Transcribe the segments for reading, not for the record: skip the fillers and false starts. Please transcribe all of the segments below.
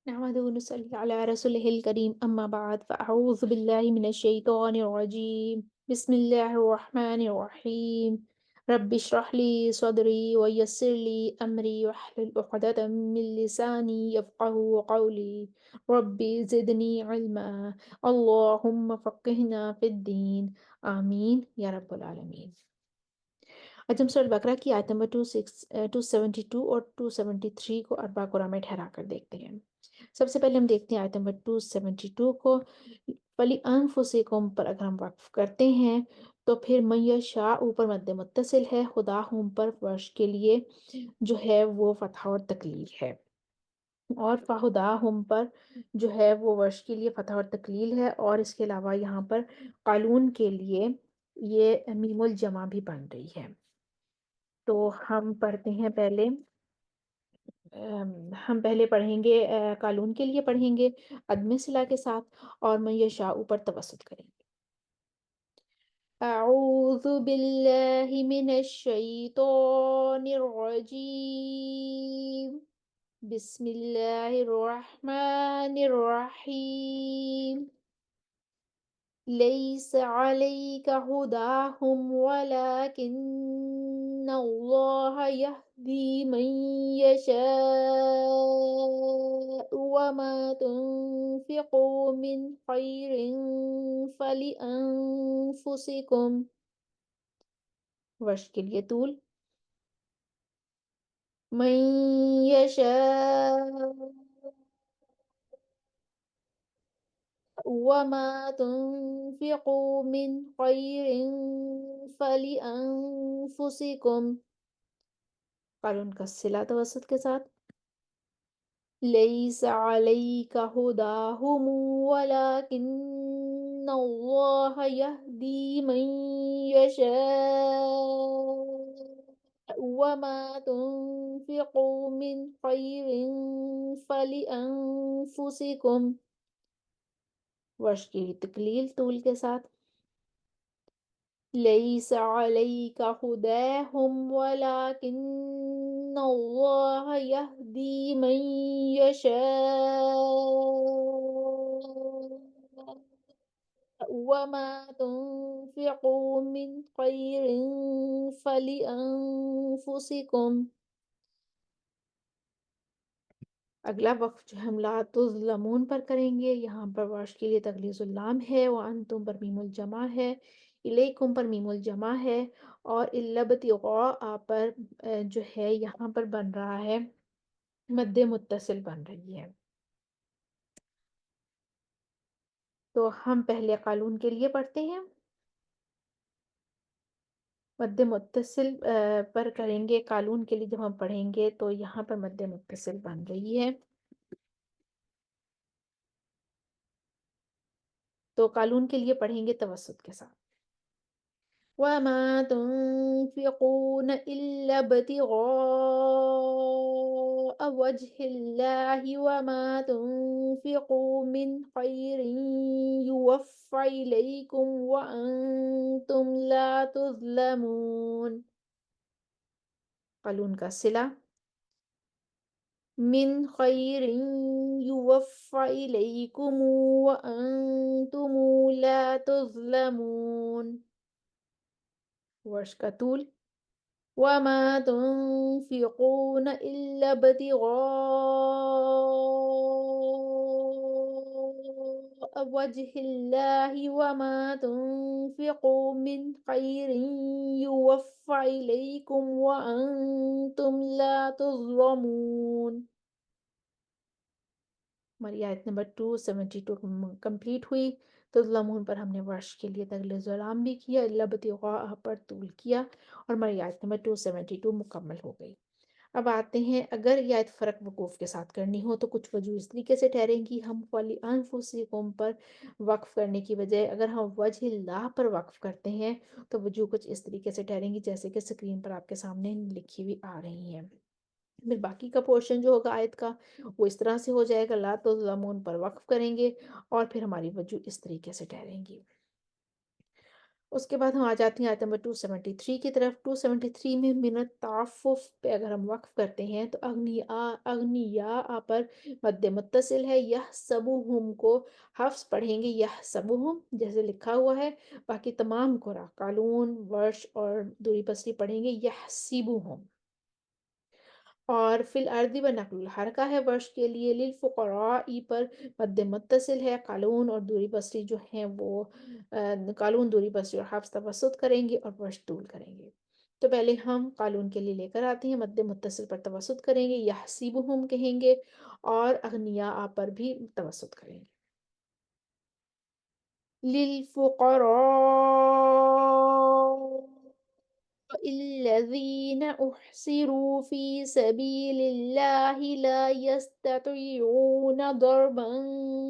نحمده ونصلي على رسوله الكريم أما بعد فأعوذ بالله من الشيطان الرجيم بسم الله الرحمن الرحيم رب اشرح لي صدري ويسر لي أمري واحلل عقدة من لساني يفقه قولي ربي زدني علما اللهم فقهنا في الدين آمين يا رب العالمين. आज हम सूरह बकरा की आयत नंबर 272 और 273 को अरबा कुरान में ठहरा कर देखते हैं। सबसे पहले हम देखते हैं आयत नंबर 272 को। फली अनफुसिकुम पर अगर हम वक्फ करते हैं तो फिर मैयशा ऊपर मद्द मुत्तसिल है, खुदा हम पर वर्ष के लिए जो है वो फतह और तकलील है, और फाहुदा हम पर जो है वो वर्ष के लिए फतह और तकलील है। और इसके अलावा यहाँ पर कालून के लिए ये मीमुल जमा भी बन रही है। तो हम पढ़ते हैं पहले, हम पहले पढ़ेंगे कानून के लिए पढ़ेंगे अदम सिला के साथ, और मैं ये शाह ऊपर तवसुत करेंगे। अऊज़ु बिल्लाहि मिनश शैतानिर रजीम बिस्मिल्लाहिर रहमानिर रहीम लैस अलैका हुदाहुम वलाकिन्नल्लाह यहदी मन यशाअ वमा तुनफिकू मिन खैरिन फलिअन्फुसिकुम। वर्ष के लिए तूल मन यशाअ वमा तुनफिकू मिन खैरिन फलिअन्फुसिकुम। कानून का सिला तवसत के साथ लैस अलैका हुदाहुम वलाकिन्नल्लाह यहदी मन यशाअ वमा तुनफिकू मिन खैरिन फलिअन्फुसिकुम। वर्ष की तकलील तूल के साथ लैस अलैका हुदाहुम वलाकिन्नल्लाह यहदी मन यशाअ वमा तुनफिकू मिन खैरिन फलिअन्फुसिकुम। अगला वक्फ जो हम ला तुज़लमून पर करेंगे। यहाँ पर वर्ष के लिए तगलीज़ुल्लाम है, व अंतुम पर मीमुल जमा है, इलैकुम पर मीमुल जमा है, और इल्लबतिग़ा पर जो है यहाँ पर बन रहा है मद्दे मुत्तसिल बन रही है। तो हम पहले कानून के लिए पढ़ते हैं। मद्दे मुत्तसिल पर करेंगे। कानून के लिए जब हम पढ़ेंगे तो यहाँ पर मद्दे मुत्तसिल बन रही है। तो कानून के लिए पढ़ेंगे तवस्सुत के साथ। वमा तुनफिकून इल्ला इब्तिगाअ वजहिल्लाहि वमा तुनफिकू मिन खैरिन युवफ़्फ़ा इलैकुम व अंतुम ला तुज़लमून। कानून का सिला मिन खैरिन युवफ़्फ़ा इलैकुम व अंतुम ला तुज़लमून। वर्ष का तूल वमा तुनफिकून इल्ला इब्तिगाअ वजहिल्लाहि वमा तुनफिकू मिन खैरिन युवफ़्फ़ा इलैकुम व अंतुम ला तुज़लमून। हमारी आयत नंबर 272 कंप्लीट हुई। तुज़लमून पर हमने वर्ष के लिए तगलीज़ुलाम भी किया, इल्लबतिग़ा पर तूल किया, और हमारी आयत नंबर 272 मुकम्मल हो गई। अब आते हैं, अगर ये आयत फ़र्क वकूफ़ के साथ करनी हो तो कुछ वजूह इस तरीके से ठहरेंगी। हम फली अनफुसिकुम पर वक्फ़ करने की बजाय अगर हम वजहिल्लाह पर वक्फ़ करते हैं तो वजूह कुछ इस तरीके से ठहरेंगी जैसे कि स्क्रीन पर आपके सामने लिखी हुई आ रही हैं। फिर बाकी का पोर्शन जो होगा आयत का वो इस तरह से हो जाएगा, ला तो ज़मून पर वक्फ करेंगे और फिर हमारी वजह इस तरीके से ठहरेंगी। उसके बाद हम आ जाते हैं आयत नंबर 273 की तरफ। 273 में मिनत तअफ्फुफ़ पे अगर हम वक़्फ़ करते हैं तो अग्निया पर मद्दे मुत्तसिल है। यहसबुहुम को हफ्स पढ़ेंगे यहसबुहुम जैसे लिखा हुआ है। बाकी तमाम कुरा क़ालून, वर्श और दूरी बसरी पढ़ेंगे यहसिबुहुम। और फिल अर्दी व नक़्लुल हरका है वर्ष के लिए लिल फ़ुक़राई पर मद्द मुत्तसिल है। क़ालून और दूरी बसरी जो हैं वो क़ालून, दूरी बसरी और हफ्स तवस्सुत करेंगे और वर्ष तूल करेंगे। तो पहले हम क़ालून के लिए लेकर आते हैं। मद्द मुत्तसिल पर तवस्सुत करेंगे यहसिबुहुम कहेंगे और अग़निया पर भी तवस्सुत करेंगे। लिल फ़ुक़रा الذين أحصروا في سبيل الله لا يستطيعون ضربا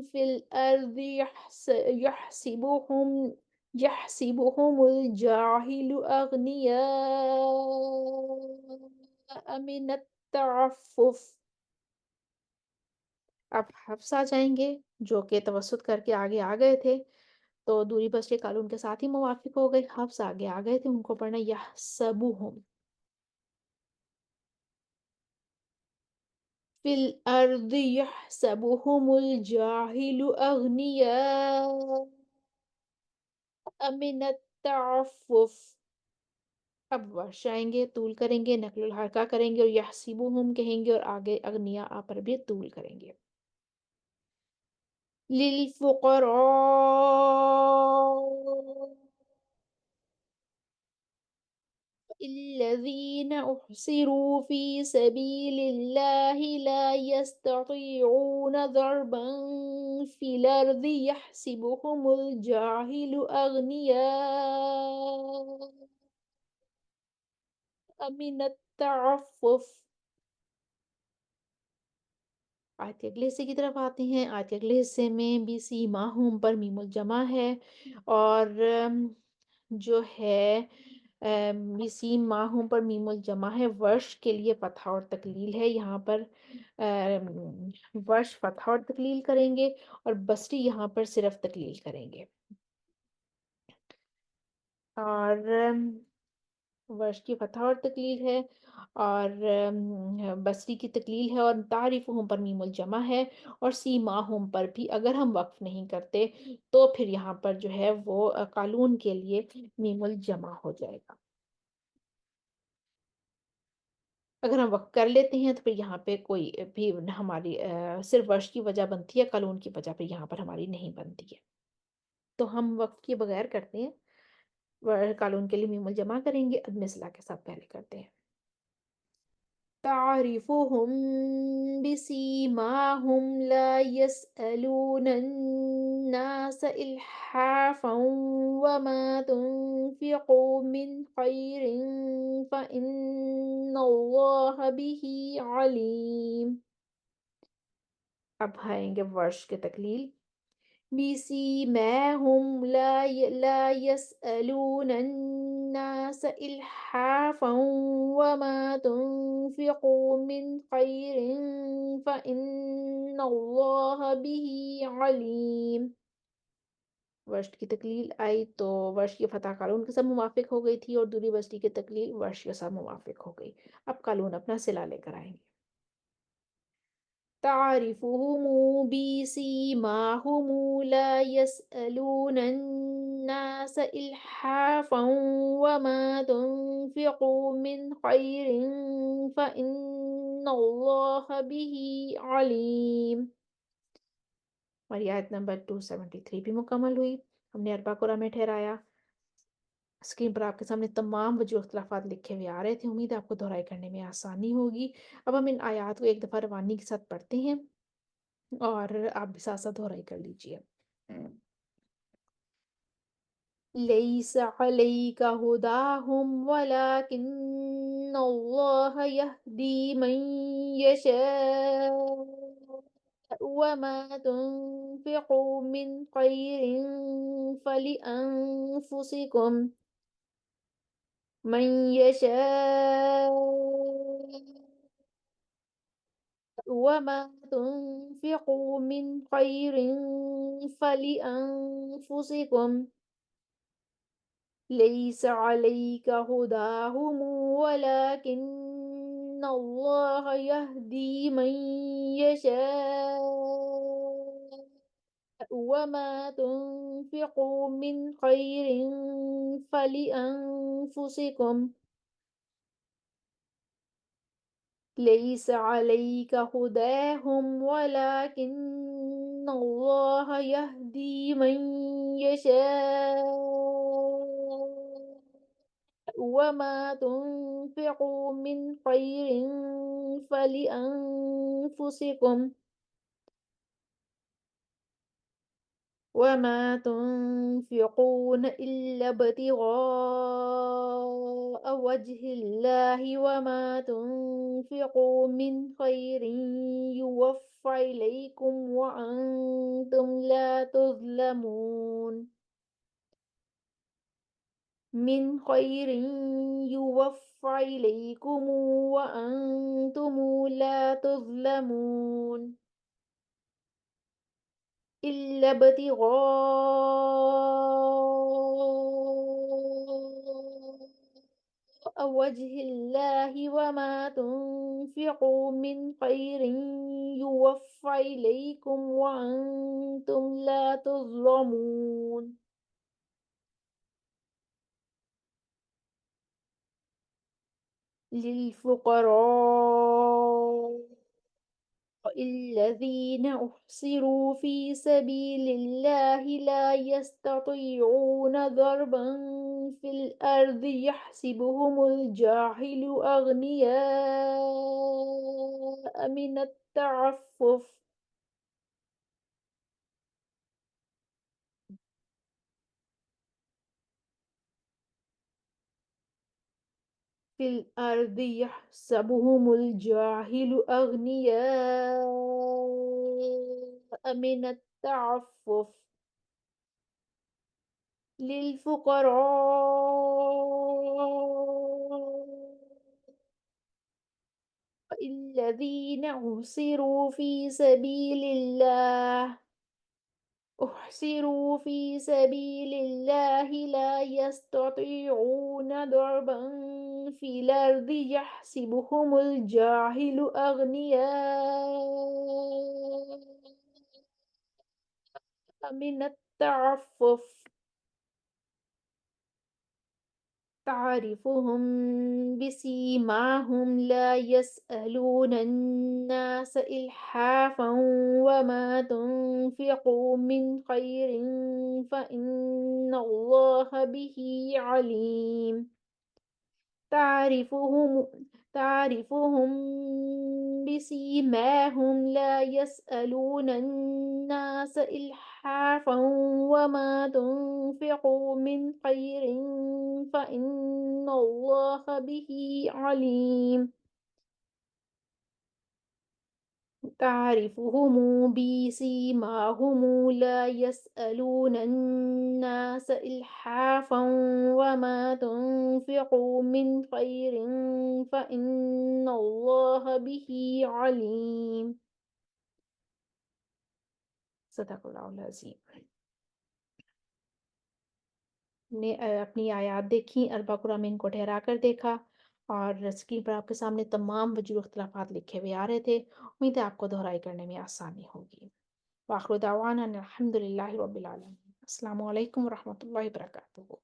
في الأرض يحسبهم الجاهل أغنياء من التعفف। अब हफ्स आ जाएंगे जो कि तवसुत करके आगे आ गए थे, तो दूरी बसरे कालून के साथ ही मुवाफिक हो गए। हफ्स आगे आ गए थे, उनको पढ़ना यहसबुहुम। फिल अर्द यहसबुहुमुल जाहिलु अग्निया मिनत तअफ्फुफ। अब वर्ष आएंगे, तूल करेंगे, नकलुल हरका करेंगे और यहसिबुहुम कहेंगे और आगे अग्निया पर भी तूल करेंगे। लिल फुकरा الذين أحصروا في سبيل الله لا يستطيعون ضربا في الأرض يحسبهم الجاهل أغنياء من التعفف। आज के अगले हिस्से की तरफ आते हैं। आज के अगले हिस्से में भी सीमाहुम पर मीमुल जमा है और जो है मिसीम माहूम पर मीमुल जमा है। वर्ष के लिए फतहा और तकलील है यहाँ पर। वर्ष फतहा और तकलील करेंगे और बसरी यहाँ पर सिर्फ तकलील करेंगे। और वर्ष की फतहा और तकलील है और बसरी की तकलील है और तारीफ़ुहुम पर मीमुल जमा है और सीमाहुम पर भी अगर हम वक्फ नहीं करते तो फिर यहाँ पर जो है वो कालून के लिए मीमुल जमा हो जाएगा। अगर हम वक़्फ़ कर लेते हैं तो फिर यहाँ पे कोई भी हमारी सिर्फ़ वर्ष की वजह बनती है, कानून की वजह फिर यहाँ पर हमारी नहीं बनती है। तो हम वक़्फ़ किए बगैर करते हैं। कानून के लिए मीमुल जमा करेंगे, अब मिसला के साथ पहले करते हैं। تعرفهم بسيماهم لا يسألون الناس إلحافا وما تنفقوا من خير فإن الله به عليم। अब आएंगे वर्ष के तकलील। بسيماهم لا يسألون الناس إلحافا وما تنفقوا من خير فإن الله به عليم। वर्ष की तकलील आई तो वर्ष की फतह कानून के साथ मुवाफिक हो गई थी और दूरी बस्ती की तकलील वर्ष के साथ मुवाफिक हो गई। अब कानून अपना सिला लेकर आएंगे। تعرفهم بسيماهم لا يسألون الناس إلحافا وما تنفقوا من خير فإن الله به عليم। हमारी आयत नंबर 273 भी मुकम्मल हुई। हमने अरबा कुरा में ठहराया। स्क्रीन पर आपके सामने तमाम वजूह इख्तिलाफ़ात लिखे हुए आ रहे थे। उम्मीद है आपको दोहराई करने में आसानी होगी। अब हम इन आयात को एक दफ़ा रवानी के साथ पढ़ते हैं और आप भी साथ-साथ दोहराई कर लीजिए। लैस अलैका हुदाहुम वलाकिन्नल्लाह यहदी मन यशा वमा तुनफिकू मिन खैरिन फलिअन्फुसिकुम मन यशा وما تنفقوا من خير فلأنفسكم ليس عليك هداهم ولكن الله يهدي من يشاء وما تنفقوا من خير فلأنفسكم ليس عليك هداهم ولكن الله يهدي من يشاء وما تنفقوا من خير فلأنفسكم وما تنفقون إلا ابتغاء وجه الله وما تنفقوا من خير يوفى إليكم وأنتم لا تظلمون من خير يوفى إليكم وأنتم لا تظلمون إلا ابتغاء وجه الله وما تنفقوا من خير يوفى إليكم وأنتم لا تظلمون للفقراء الذين أحصروا في سبيل الله لا يستطيعون ضربا في الأرض يحسبهم الجاهل أغنياء من التعفف في الأرض يحسبهم الجاهل أغنياء من التعفف للفقراء الذين أحصروا في سبيل الله لا يستطيعون ضربا في الأرض يحسبهم الجاهل أغنياء من التعفف تعرفهم بسيماهم لا يسألون الناس إلحافا وما تنفقوا من خير فإن الله به عليم تعرفهم تعرفهم بسيماهم لا يسألون الناس إلحافا وما تنفقوا من خير فإن الله به عليم تعرفهم بسيماهم لا يسألون الناس إلحافا وما تنفقوا من خير فإن الله به عليم صدق اللہ العظیم نے اپنی آیات دیکھی اربع قرآن میں ان کو ٹھہرا کر دیکھا اور اسکرین پر آپ کے سامنے تمام وجوہ اختلافات لکھے ہوئے آ رہے تھے امید ہے آپ کو دہرائی کرنے میں آسانی ہوگی وآخر دعوانا ان الحمد للہ رب العالمین السلام علیکم ورحمۃ اللہ وبرکاتہ